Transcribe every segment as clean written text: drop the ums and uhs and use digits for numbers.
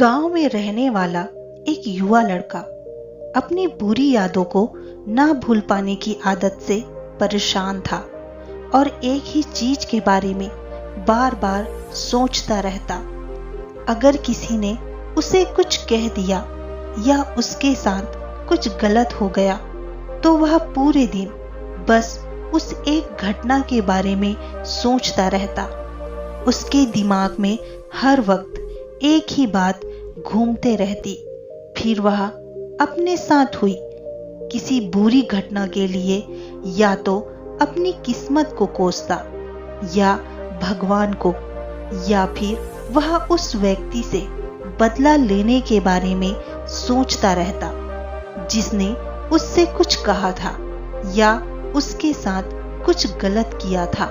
गांव में रहने वाला एक युवा लड़का अपनी बुरी यादों को ना भूल पाने की आदत से परेशान था और एक ही चीज के बारे में बार बार सोचता रहता। अगर किसी ने उसे कुछ कह दिया या उसके साथ कुछ गलत हो गया तो वह पूरे दिन बस उस एक घटना के बारे में सोचता रहता। उसके दिमाग में हर वक्त एक ही बात घूमते रहती। फिर वह अपने साथ हुई किसी बुरी घटना के लिए या तो अपनी किस्मत को कोसता या भगवान को, या फिर वह उस व्यक्ति से बदला लेने के बारे में सोचता रहता जिसने उससे कुछ कहा था या उसके साथ कुछ गलत किया था।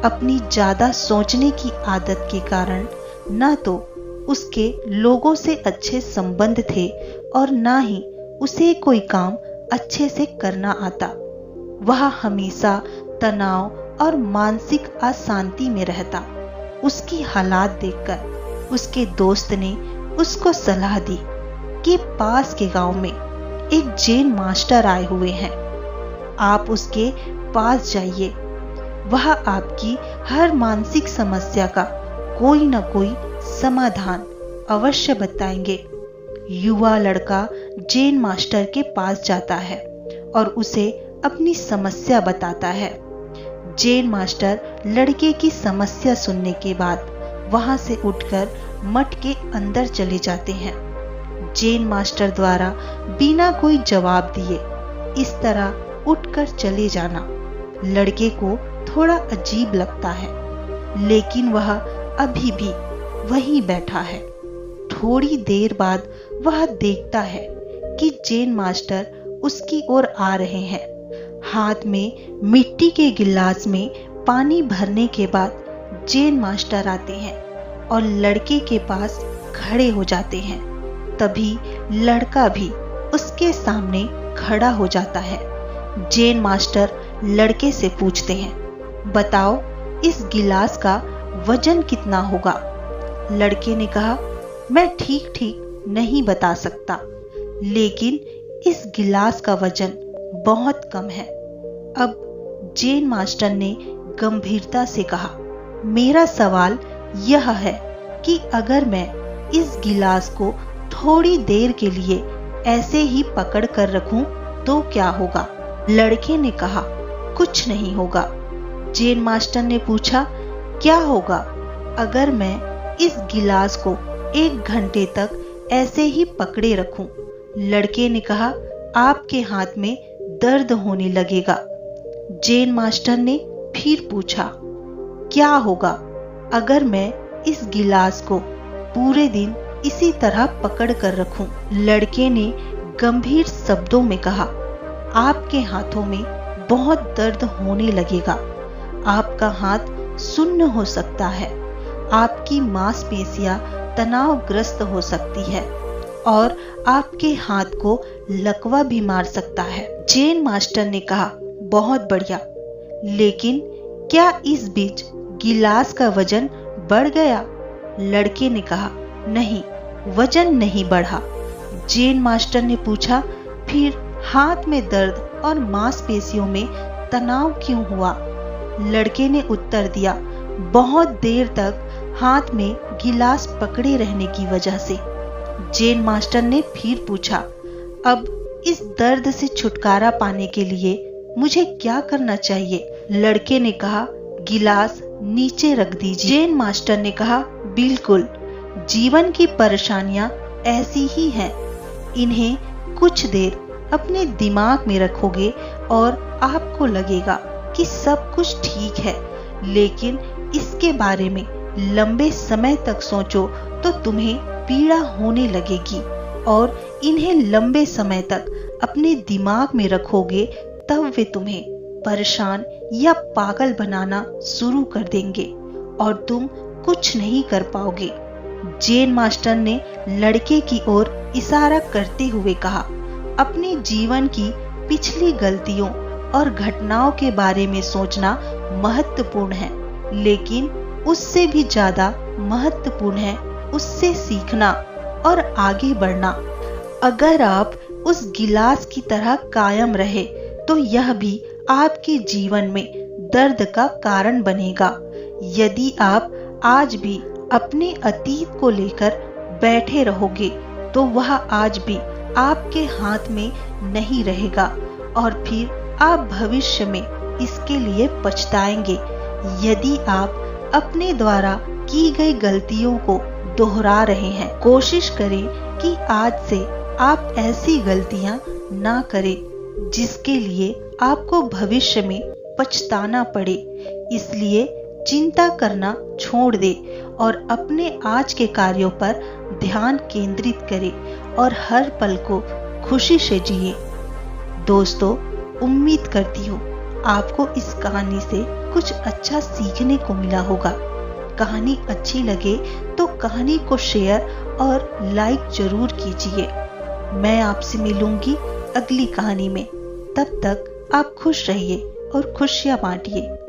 अपनी ज्यादा सोचने की आदत के कारण ना तो उसके लोगों से अच्छे संबंध थे और ना ही उसे कोई काम अच्छे से करना आता। वह हमेशा तनाव और मानसिक अशांति में रहता। उसकी हालात देखकर उसके दोस्त ने उसको सलाह दी कि पास के गांव में एक जैन मास्टर आए हुए हैं, आप उसके पास जाइए, वह आपकी हर मानसिक समस्या का कोई न कोई समाधान अवश्य बताएंगे। युवा लड़का जैन मास्टर के पास जाता है और उसे अपनी समस्या बताता है। जैन मास्टर लड़के की समस्या सुनने के बाद वहां से उठकर मठ के अंदर चले जाते हैं। जैन मास्टर द्वारा बिना कोई जवाब दिए इस तरह उठकर चले जाना लड़के को थोड़ा अजीब लगता है, लेकिन वह अभी भी वहीं बैठा है। थोड़ी देर बाद वह देखता है कि जैन मास्टर उसकी ओर आ रहे हैं। हाथ में मिट्टी के गिलास में पानी भरने के बाद जैन मास्टर आते हैं और लड़के के पास खड़े हो जाते हैं। तभी लड़का भी उसके सामने खड़ा हो जाता है। जैन मास्टर लड़के से पूछते हैं, बताओ इस गिलास का वजन कितना होगा? लड़के ने कहा, मैं ठीक ठीक नहीं बता सकता, लेकिन इस गिलास का वजन बहुत कम है। अब जैन मास्टर ने गंभीरता से कहा, मेरा सवाल यह है कि अगर मैं इस गिलास को थोड़ी देर के लिए ऐसे ही पकड़ कर रखूं तो क्या होगा? लड़के ने कहा, कुछ नहीं होगा। जैन मास्टर ने पूछा, क्या होगा अगर मैं इस गिलास को 1 घंटे तक ऐसे ही पकड़े रखूं? लड़के ने कहा, आपके हाथ में दर्द होने लगेगा। जैन मास्टर ने फिर पूछा, क्या होगा अगर मैं इस गिलास को पूरे दिन इसी तरह पकड़ कर रखूं? लड़के ने गंभीर शब्दों में कहा, आपके हाथों में बहुत दर्द होने लगेगा, आपका हाथ सुन्न हो सकता है, आपकी मांसपेशियां तनावग्रस्त हो सकती है और आपके हाथ को लकवा भी मार सकता है। जैन मास्टर ने कहा, बहुत बढ़िया, लेकिन क्या इस बीच गिलास का वजन बढ़ गया? लड़के ने कहा, नहीं, वजन नहीं बढ़ा। जैन मास्टर ने पूछा, फिर हाथ में दर्द और मांसपेशियों में तनाव क्यों हुआ? लड़के ने उत्तर दिया, बहुत देर तक हाथ में गिलास पकड़े रहने की वजह से। जैन मास्टर ने फिर पूछा, अब इस दर्द से छुटकारा पाने के लिए मुझे क्या करना चाहिए? लड़के ने कहा, गिलास नीचे रख दीजिए। जैन मास्टर ने कहा, बिल्कुल, जीवन की परेशानियां ऐसी ही हैं, इन्हें कुछ देर अपने दिमाग में रखोगे और आपको लगेगा कि सब कुछ ठीक है, लेकिन इसके बारे में लंबे समय तक सोचो तो तुम्हें पीड़ा होने लगेगी और इन्हें लंबे समय तक अपने दिमाग में रखोगे तब वे तुम्हें परेशान या पागल बनाना शुरू कर देंगे और तुम कुछ नहीं कर पाओगे। जैन मास्टर ने लड़के की ओर इशारा करते हुए कहा, अपने जीवन की पिछली गलतियों और घटनाओं के बारे में सोचना महत्वपूर्ण है, लेकिन उससे भी ज्यादा महत्वपूर्ण है उससे सीखना। और आगे बढ़ना। अगर आप उस गिलास की तरह कायम रहे तो यह भी आपके जीवन में दर्द का कारण बनेगा। यदि आप आज भी अपने अतीत को लेकर बैठे रहोगे तो वह आज भी आपके हाथ में नहीं रहेगा और फिर आप भविष्य में इसके लिए पछताएंगे। यदि आप अपने द्वारा की गई गलतियों को दोहरा रहे हैं, कोशिश करें कि आज से आप ऐसी गलतियां ना करें जिसके लिए आपको भविष्य में पछताना पड़े। इसलिए चिंता करना छोड़ दें और अपने आज के कार्यों पर ध्यान केंद्रित करें और हर पल को खुशी से जिए। दोस्तों, उम्मीद करती हूँ आपको इस कहानी से कुछ अच्छा सीखने को मिला होगा। कहानी अच्छी लगे तो कहानी को शेयर और लाइक जरूर कीजिए। मैं आपसे मिलूंगी अगली कहानी में। तब तक आप खुश रहिए और खुशियां बांटिए।